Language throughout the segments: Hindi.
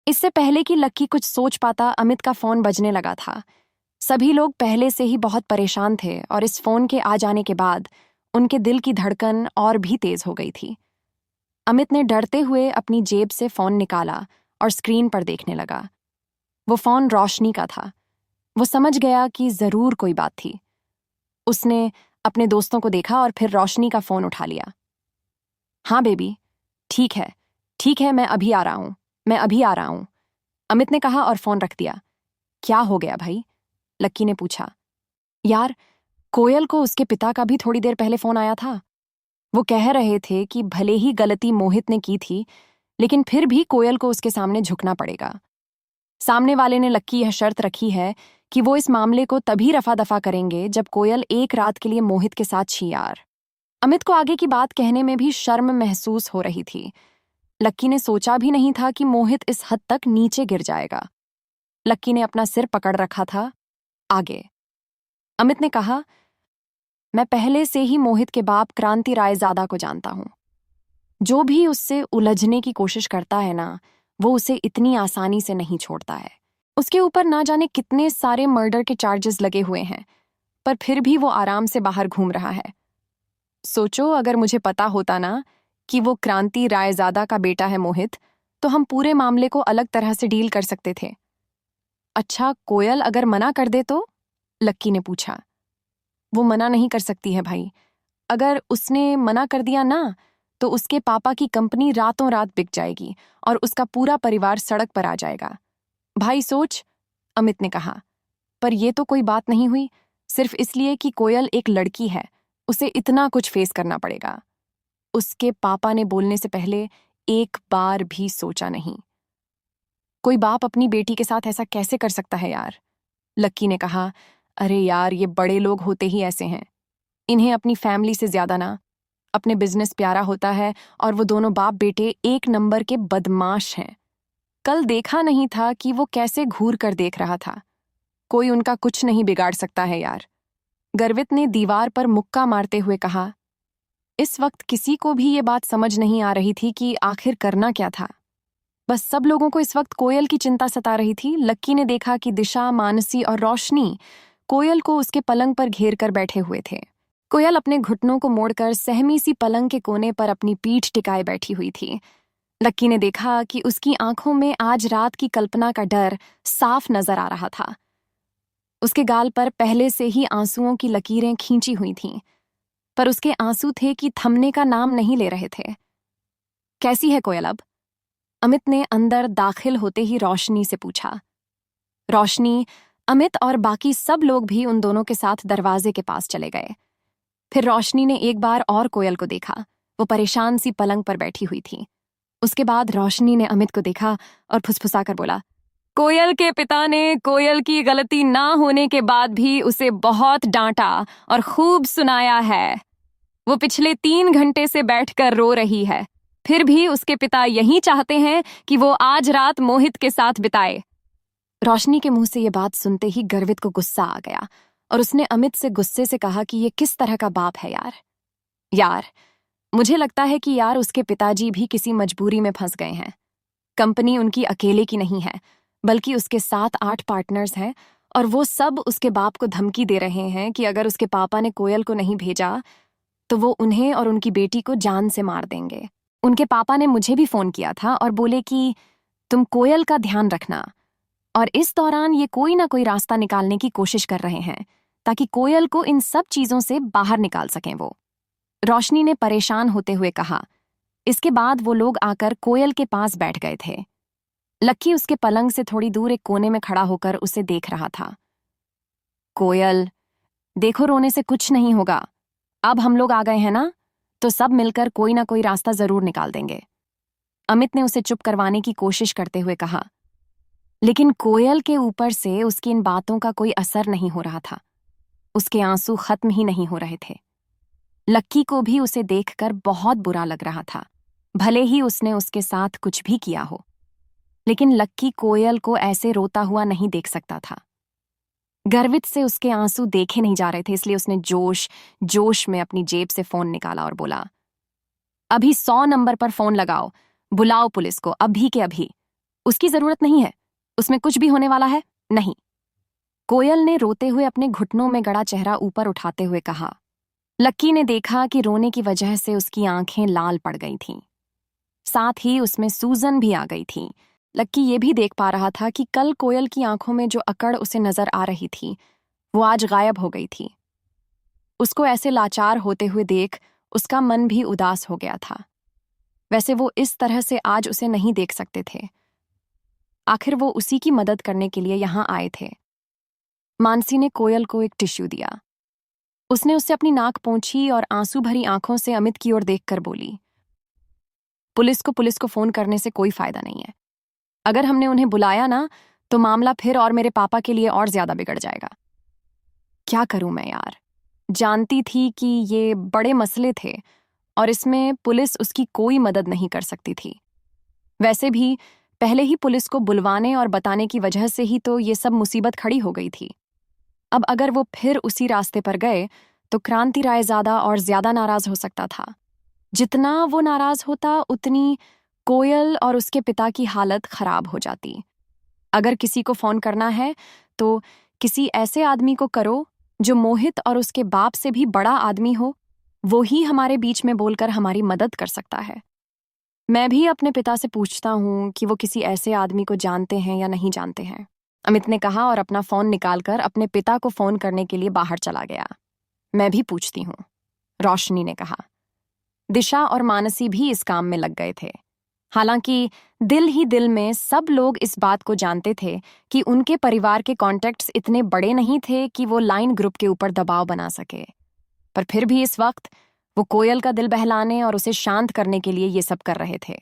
इससे पहले कि लक्की कुछ सोच पाता, अमित का फोन बजने लगा था। सभी लोग पहले से ही बहुत परेशान थे और इस फोन के आ जाने के बाद उनके दिल की धड़कन और भी तेज हो गई थी। अमित ने डरते हुए अपनी जेब से फोन निकाला और स्क्रीन पर देखने लगा। वो फोन रोशनी का था। वो समझ गया कि जरूर कोई बात थी। उसने अपने दोस्तों को देखा और फिर रोशनी का फोन उठा लिया। हाँ बेबी, ठीक है, ठीक है, मैं अभी आ रहा हूं, मैं अभी आ रहा हूं, अमित ने कहा और फोन रख दिया। क्या हो गया भाई? लक्की ने पूछा। यार, कोयल को उसके पिता का भी थोड़ी देर पहले फोन आया था। वो कह रहे थे कि भले ही गलती मोहित ने की थी, लेकिन फिर भी कोयल को उसके सामने झुकना पड़ेगा। सामने वाले ने लक्की यह शर्त रखी है कि वो इस मामले को तभी रफा दफा करेंगे जब कोयल एक रात के लिए मोहित के साथ छी। यार, अमित को आगे की बात कहने में भी शर्म महसूस हो रही थी। लक्की ने सोचा भी नहीं था कि मोहित इस हद तक नीचे गिर जाएगा। लक्की ने अपना सिर पकड़ रखा था। आगे अमित ने कहा, मैं पहले से ही मोहित के बाप क्रांति रायजादा को जानता हूं। जो भी उससे उलझने की कोशिश करता है ना, वो उसे इतनी आसानी से नहीं छोड़ता है। उसके ऊपर ना जाने कितने सारे मर्डर के चार्जेस लगे हुए हैं, पर फिर भी वो आराम से बाहर घूम रहा है। सोचो, अगर मुझे पता होता ना कि वो क्रांति रायजादा का बेटा है मोहित, तो हम पूरे मामले को अलग तरह से डील कर सकते थे। अच्छा, कोयल अगर मना कर दे तो? लक्की ने पूछा। वो मना नहीं कर सकती है भाई। अगर उसने मना कर दिया ना, तो उसके पापा की कंपनी रातों रात बिक जाएगी और उसका पूरा परिवार सड़क पर आ जाएगा। भाई सोच, अमित ने कहा। पर ये तो कोई बात नहीं हुई। सिर्फ इसलिए कि कोयल एक लड़की है, उसे इतना कुछ फेस करना पड़ेगा। उसके पापा ने बोलने से पहले एक बार भी सोचा नहीं। कोई बाप अपनी बेटी के साथ ऐसा कैसे कर सकता है यार? लक्की ने कहा। अरे यार, ये बड़े लोग होते ही ऐसे हैं। इन्हें अपनी फैमिली से ज्यादा ना अपने बिजनेस प्यारा होता है, और वो दोनों बाप बेटे एक नंबर के बदमाश हैं। कल देखा नहीं था कि वो कैसे घूर कर देख रहा था। कोई उनका कुछ नहीं बिगाड़ सकता है यार। गर्वित ने दीवार पर मुक्का मारते हुए कहा। इस वक्त किसी को भी ये बात समझ नहीं आ रही थी कि आखिर करना क्या था। बस सब लोगों को इस वक्त कोयल की चिंता सता रही थी। लक्की ने देखा कि दिशा, मानसी और रोशनी कोयल को उसके पलंग पर घेर कर बैठे हुए थे। कोयल अपने घुटनों को मोड़कर सहमी सी पलंग के कोने पर अपनी पीठ टिकाए बैठी हुई थी। लक्की ने देखा कि उसकी आंखों में आज रात की कल्पना का डर साफ नजर आ रहा था। उसके गाल पर पहले से ही आंसुओं की लकीरें खींची हुई थीं, पर उसके आंसू थे कि थमने का नाम नहीं ले रहे थे। कैसी है कोयल अब? अमित ने अंदर दाखिल होते ही रोशनी से पूछा। रोशनी, अमित और बाकी सब लोग भी उन दोनों के साथ दरवाजे के पास चले गए। फिर रोशनी ने एक बार और कोयल को देखा। वो परेशान सी पलंग पर बैठी हुई थी। उसके बाद रोशनी ने अमित को देखा और फुसफुसाकर बोला, कोयल के पिता ने कोयल की गलती ना होने के बाद भी उसे बहुत डांटा और खूब सुनाया है। वो पिछले 3 घंटे से बैठकर रो रही है, फिर भी उसके पिता यही चाहते हैं कि वो आज रात मोहित के साथ बिताए। रोशनी के मुंह से ये बात सुनते ही गर्वित को गुस्सा आ गया और उसने अमित से गुस्से से कहा कि ये किस तरह का बाप है यार। यार, मुझे लगता है कि यार उसके पिताजी भी किसी मजबूरी में फंस गए हैं। कंपनी उनकी अकेले की नहीं है, बल्कि उसके 7-8 पार्टनर्स हैं, और वो सब उसके बाप को धमकी दे रहे हैं कि अगर उसके पापा ने कोयल को नहीं भेजा तो वो उन्हें और उनकी बेटी को जान से मार देंगे। उनके पापा ने मुझे भी फोन किया था और बोले कि तुम कोयल का ध्यान रखना, और इस दौरान ये कोई ना कोई रास्ता निकालने की कोशिश कर रहे हैं ताकि कोयल को इन सब चीजों से बाहर निकाल सकें वो। रोशनी ने परेशान होते हुए कहा। इसके बाद वो लोग आकर कोयल के पास बैठ गए थे। लक्की उसके पलंग से थोड़ी दूर एक कोने में खड़ा होकर उसे देख रहा था। कोयल, देखो, रोने से कुछ नहीं होगा। अब हम लोग आ गए हैं ना, तो सब मिलकर कोई ना कोई रास्ता जरूर निकाल देंगे। अमित ने उसे चुप करवाने की कोशिश करते हुए कहा। लेकिन कोयल के ऊपर से उसकी इन बातों का कोई असर नहीं हो रहा था। उसके आंसू खत्म ही नहीं हो रहे थे। लक्की को भी उसे देखकर बहुत बुरा लग रहा था, भले ही उसने उसके साथ कुछ भी किया हो। लेकिन लक्की कोयल को ऐसे रोता हुआ नहीं देख सकता था। गर्वित से उसके आंसू देखे नहीं जा रहे थे, इसलिए उसने जोश में अपनी जेब से फोन निकाला और बोला, अभी 100 नंबर पर फोन लगाओ, बुलाओ पुलिस को, अभी के अभी। उसकी जरूरत नहीं है, उसमें कुछ भी होने वाला है नहीं। कोयल ने रोते हुए अपने घुटनों में गड़ा चेहरा ऊपर उठाते हुए कहा। लक्की ने देखा कि रोने की वजह से उसकी आंखें लाल पड़ गई थीं। साथ ही उसमें सूजन भी आ गई थी। लक्की ये भी देख पा रहा था कि कल कोयल की आंखों में जो अकड़ उसे नजर आ रही थी वो आज गायब हो गई थी। उसको ऐसे लाचार होते हुए देख उसका मन भी उदास हो गया था। वैसे वो इस तरह से आज उसे नहीं देख सकते थे। आखिर वो उसी की मदद करने के लिए यहां आए थे। मानसी ने कोयल को एक टिश्यू दिया। उसने उससे अपनी नाक पोंछी और आंसू भरी आंखों से अमित की ओर देखकर बोली, पुलिस को फोन करने से कोई फायदा नहीं है। अगर हमने उन्हें बुलाया ना तो मामला फिर और मेरे पापा के लिए और ज्यादा बिगड़ जाएगा। क्या करूं मैं यार? जानती थी कि ये बड़े मसले थे और इसमें पुलिस उसकी कोई मदद नहीं कर सकती थी। वैसे भी पहले ही पुलिस को बुलवाने और बताने की वजह से ही तो ये सब मुसीबत खड़ी हो गई थी। अब अगर वो फिर उसी रास्ते पर गए तो क्रांति रायजादा और ज्यादा नाराज हो सकता था। जितना वो नाराज होता उतनी कोयल और उसके पिता की हालत खराब हो जाती। अगर किसी को फोन करना है तो किसी ऐसे आदमी को करो जो मोहित और उसके बाप से भी बड़ा आदमी हो। वो ही हमारे बीच में बोलकर हमारी मदद कर सकता है। मैं भी अपने पिता से पूछता हूं कि वो किसी ऐसे आदमी को जानते हैं या नहीं जानते हैं, अमित ने कहा और अपना फोन निकालकर अपने पिता को फोन करने के लिए बाहर चला गया। मैं भी पूछती हूँ, रोशनी ने कहा। दिशा और मानसी भी इस काम में लग गए थे। हालांकि दिल ही दिल में सब लोग इस बात को जानते थे कि उनके परिवार के कॉन्टेक्ट्स इतने बड़े नहीं थे कि वो लाइन ग्रुप के ऊपर दबाव बना सके। पर फिर भी इस वक्त वो कोयल का दिल बहलाने और उसे शांत करने के लिए ये सब कर रहे थे।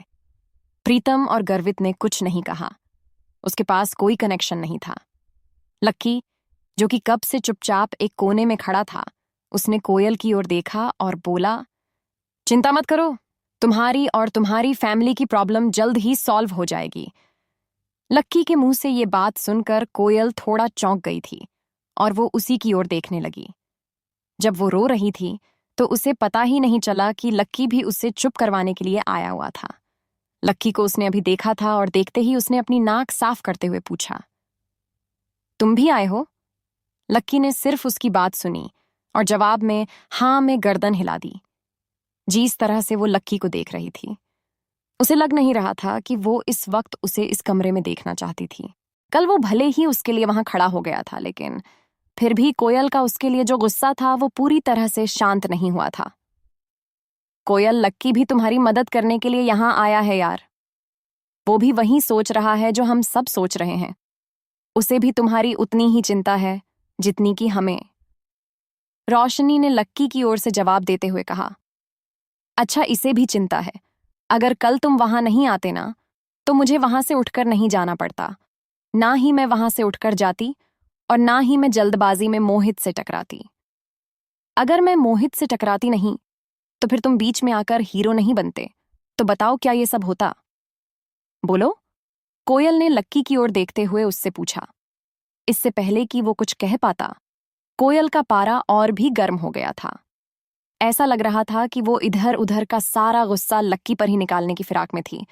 प्रीतम और गर्वित ने कुछ नहीं कहा। उसके पास कोई कनेक्शन नहीं था। लक्की, जो कि कब से चुपचाप एक कोने में खड़ा था, उसने कोयल की ओर देखा और बोला, चिंता मत करो, तुम्हारी और तुम्हारी फैमिली की प्रॉब्लम जल्द ही सॉल्व हो जाएगी। लक्की के मुंह से ये बात सुनकर कोयल थोड़ा चौंक गई थी और वो उसी की ओर देखने लगी। जब वो रो रही थी तो उसे पता ही नहीं चला कि लक्की भी उससे चुप करवाने के लिए आया हुआ था। लक्की को उसने अभी देखा था और देखते ही उसने अपनी नाक साफ करते हुए पूछा, तुम भी आए हो? लक्की ने सिर्फ उसकी बात सुनी और जवाब में हाँ में गर्दन हिला दी। जिस तरह से वो लक्की को देख रही थी, उसे लग नहीं रहा था कि वो इस वक्त उसे इस कमरे में देखना चाहती थी। कल वो भले ही उसके लिए वहां खड़ा हो गया था, लेकिन फिर भी कोयल का उसके लिए जो गुस्सा था वो पूरी तरह से शांत नहीं हुआ था। कोयल, लक्की भी तुम्हारी मदद करने के लिए यहां आया है यार। वो भी वही सोच रहा है जो हम सब सोच रहे हैं। उसे भी तुम्हारी उतनी ही चिंता है जितनी कि हमें। रोशनी ने लक्की की ओर से जवाब देते हुए कहा, अच्छा, इसे भी चिंता है। अगर कल तुम वहां नहीं आते ना तो मुझे वहां से उठकर नहीं जाना पड़ता। ना ही मैं वहां से उठकर जाती और ना ही मैं जल्दबाजी में मोहित से टकराती। अगर मैं मोहित से टकराती नहीं तो फिर तुम बीच में आकर हीरो नहीं बनते। तो बताओ, क्या ये सब होता? बोलो, कोयल ने लक्की की ओर देखते हुए उससे पूछा। इससे पहले कि वो कुछ कह पाता, कोयल का पारा और भी गर्म हो गया था। ऐसा लग रहा था कि वो इधर उधर का सारा गुस्सा लक्की पर ही निकालने की फिराक में थी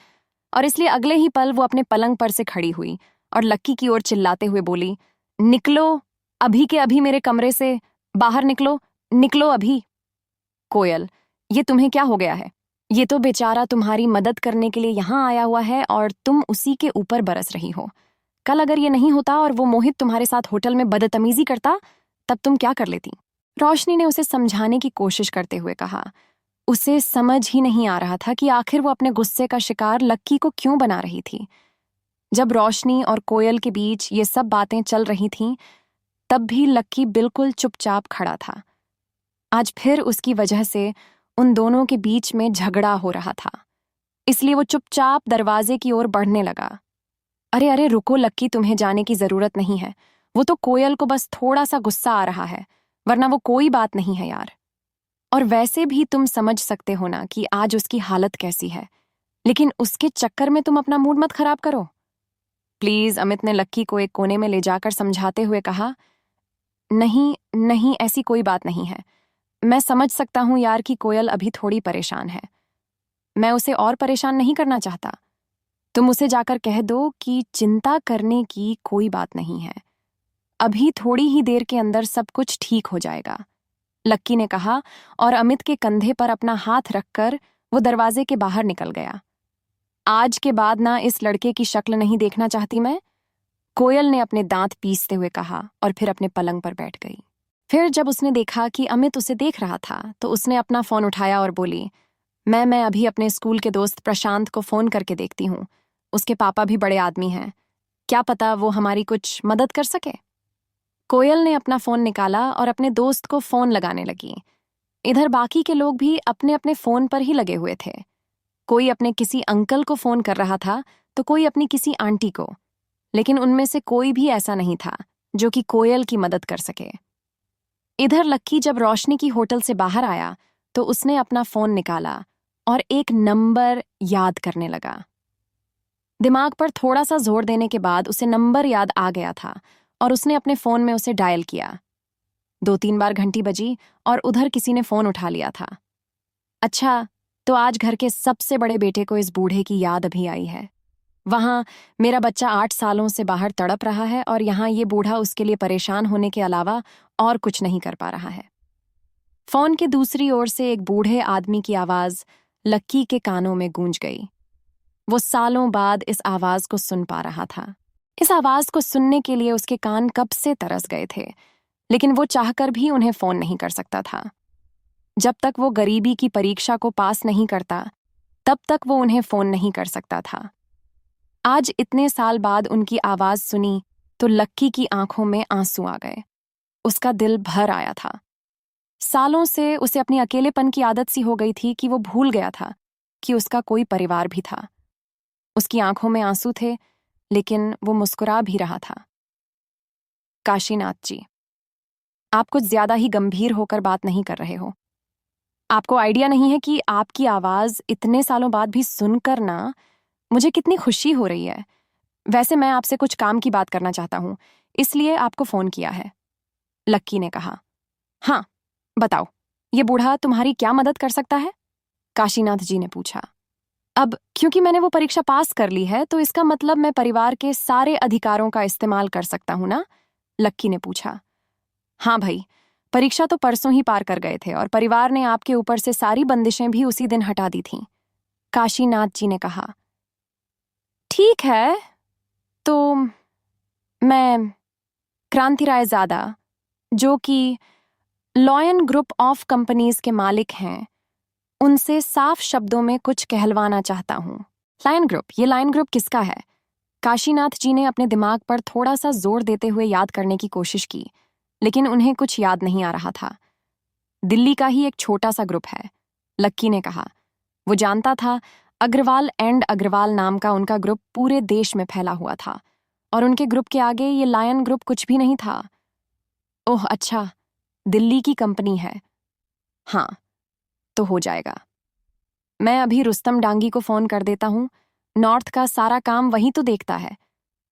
और इसलिए अगले ही पल वो अपने पलंग पर से खड़ी हुई और लक्की की ओर चिल्लाते हुए बोली, निकलो, अभी के अभी मेरे कमरे से बाहर निकलो, निकलो अभी। कोयल, ये तुम्हें क्या हो गया है? ये तो बेचारा तुम्हारी मदद करने के लिए यहां आया हुआ है और तुम उसी के ऊपर बरस रही हो। कल अगर ये नहीं होता और वो मोहित तुम्हारे साथ होटल में बदतमीजी करता, तब तुम क्या कर लेती? रोशनी ने उसे समझाने की कोशिश करते हुए कहा। उसे समझ ही नहीं आ रहा था कि आखिर वो अपने गुस्से का शिकार लक्की को क्यों बना रही थी। जब रोशनी और कोयल के बीच ये सब बातें चल रही थीं, तब भी लक्की बिल्कुल चुपचाप खड़ा था। आज फिर उसकी वजह से उन दोनों के बीच में झगड़ा हो रहा था, इसलिए वो चुपचाप दरवाजे की ओर बढ़ने लगा। अरे अरे रुको लक्की, तुम्हें जाने की जरूरत नहीं है। वो तो कोयल को बस थोड़ा सा गुस्सा आ रहा है, वरना वो कोई बात नहीं है यार। और वैसे भी तुम समझ सकते हो ना कि आज उसकी हालत कैसी है, लेकिन उसके चक्कर में तुम अपना मूड मत खराब करो प्लीज, अमित ने लक्की को एक कोने में ले जाकर समझाते हुए कहा। नहीं नहीं, ऐसी कोई बात नहीं है। मैं समझ सकता हूं यार कि कोयल अभी थोड़ी परेशान है। मैं उसे और परेशान नहीं करना चाहता। तुम उसे जाकर कह दो कि चिंता करने की कोई बात नहीं है, अभी थोड़ी ही देर के अंदर सब कुछ ठीक हो जाएगा, लक्की ने कहा और अमित के कंधे पर अपना हाथ रखकर वो दरवाजे के बाहर निकल गया। आज के बाद ना इस लड़के की शक्ल नहीं देखना चाहती मैं, कोयल ने अपने दांत पीसते हुए कहा और फिर अपने पलंग पर बैठ गई। फिर जब उसने देखा कि अमित उसे देख रहा था तो उसने अपना फोन उठाया और बोली, मैं अभी अपने स्कूल के दोस्त प्रशांत को फोन करके देखती हूँ, उसके पापा भी बड़े आदमी हैं, क्या पता वो हमारी कुछ मदद कर सके। कोयल ने अपना फोन निकाला और अपने दोस्त को फोन लगाने लगी। इधर बाकी के लोग भी अपने अपने फोन पर ही लगे हुए थे। कोई अपने किसी अंकल को फोन कर रहा था तो कोई अपनी किसी आंटी को, लेकिन उनमें से कोई भी ऐसा नहीं था जो कि कोयल की मदद कर सके। इधर लक्की जब रोशनी की होटल से बाहर आया तो उसने अपना फोन निकाला और एक नंबर याद करने लगा। दिमाग पर थोड़ा सा जोर देने के बाद उसे नंबर याद आ गया था और उसने अपने फोन में उसे डायल किया। 2-3 बार घंटी बजी और उधर किसी ने फोन उठा लिया था। अच्छा, तो आज घर के सबसे बड़े बेटे को इस बूढ़े की याद अभी आई है। वहां मेरा बच्चा 8 सालों से बाहर तड़प रहा है और यहाँ ये बूढ़ा उसके लिए परेशान होने के अलावा और कुछ नहीं कर पा रहा है। फोन के दूसरी ओर से एक बूढ़े आदमी की आवाज लक्की के कानों में गूंज गई। वो सालों बाद इस आवाज को सुन पा रहा था। इस आवाज को सुनने के लिए उसके कान कब से तरस गए थे, लेकिन वो चाहकर भी उन्हें फोन नहीं कर सकता था। जब तक वो गरीबी की परीक्षा को पास नहीं करता, तब तक वो उन्हें फोन नहीं कर सकता था। आज इतने साल बाद उनकी आवाज सुनी तो लक्की की आंखों में आंसू आ गए। उसका दिल भर आया था। सालों से उसे अपनी अकेलेपन की आदत सी हो गई थी कि वो भूल गया था कि उसका कोई परिवार भी था। उसकी आंखों में आंसू थे, लेकिन वो मुस्कुरा भी रहा था। काशीनाथ जी, आप कुछ ज्यादा ही गंभीर होकर बात नहीं कर रहे हो। आपको आइडिया नहीं है कि आपकी आवाज इतने सालों बाद भी सुनकर ना मुझे कितनी खुशी हो रही है। वैसे मैं आपसे कुछ काम की बात करना चाहता हूं, इसलिए आपको फोन किया है, लक्की ने कहा। हाँ, बताओ, ये बूढ़ा तुम्हारी क्या मदद कर सकता है? काशीनाथ जी ने पूछा। अब क्योंकि मैंने वो परीक्षा पास कर ली है तो इसका मतलब मैं परिवार के सारे अधिकारों का इस्तेमाल कर सकता हूं ना? लक्की ने पूछा। हाँ भाई, परीक्षा तो परसों ही पार कर गए थे और परिवार ने आपके ऊपर से सारी बंदिशें भी उसी दिन हटा दी थीं, काशीनाथ जी ने कहा। ठीक है, तो मैं क्रांति रायजादा, जो कि लॉयन ग्रुप ऑफ कंपनीज के मालिक हैं, उनसे साफ शब्दों में कुछ कहलवाना चाहता हूं। लायन ग्रुप, ये लायन ग्रुप किसका है? काशीनाथ जी ने अपने दिमाग पर थोड़ा सा जोर देते हुए याद करने की कोशिश की, लेकिन उन्हें कुछ याद नहीं आ रहा था। दिल्ली का ही एक छोटा सा ग्रुप है, लक्की ने कहा। वो जानता था अग्रवाल एंड अग्रवाल नाम का उनका ग्रुप पूरे देश में फैला हुआ था और उनके ग्रुप के आगे ये लायन ग्रुप कुछ भी नहीं था। ओह अच्छा, दिल्ली की कंपनी है। हाँ, तो हो जाएगा। मैं अभी रुस्तम डांगी को फोन कर देता हूँ, नॉर्थ का सारा काम वही तो देखता है।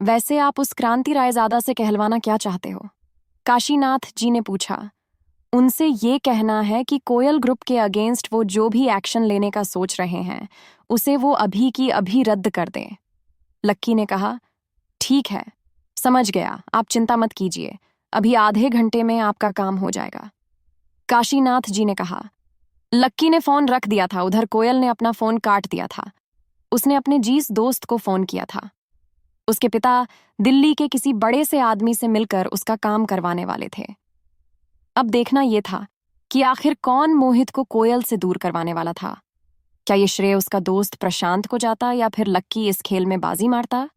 वैसे आप उस क्रांति रायजादा से कहलवाना क्या चाहते हो? काशीनाथ जी ने पूछा। उनसे ये कहना है कि कोयल ग्रुप के अगेंस्ट वो जो भी एक्शन लेने का सोच रहे हैं उसे वो अभी की अभी रद्द कर दें, लक्की ने कहा। ठीक है, समझ गया, आप चिंता मत कीजिए, अभी आधे घंटे में आपका काम हो जाएगा, काशीनाथ जी ने कहा। लक्की ने फोन रख दिया था। उधर कोयल ने अपना फोन काट दिया था। उसने अपने जीस दोस्त को फोन किया था। उसके पिता दिल्ली के किसी बड़े से आदमी से मिलकर उसका काम करवाने वाले थे। अब देखना यह था कि आखिर कौन मोहित को कोयल से दूर करवाने वाला था। क्या ये श्रेय उसका दोस्त प्रशांत को जाता या फिर लक्की इस खेल में बाजी मारता?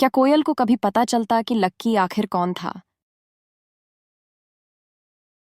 क्या कोयल को कभी पता चलता कि लक्की आखिर कौन था?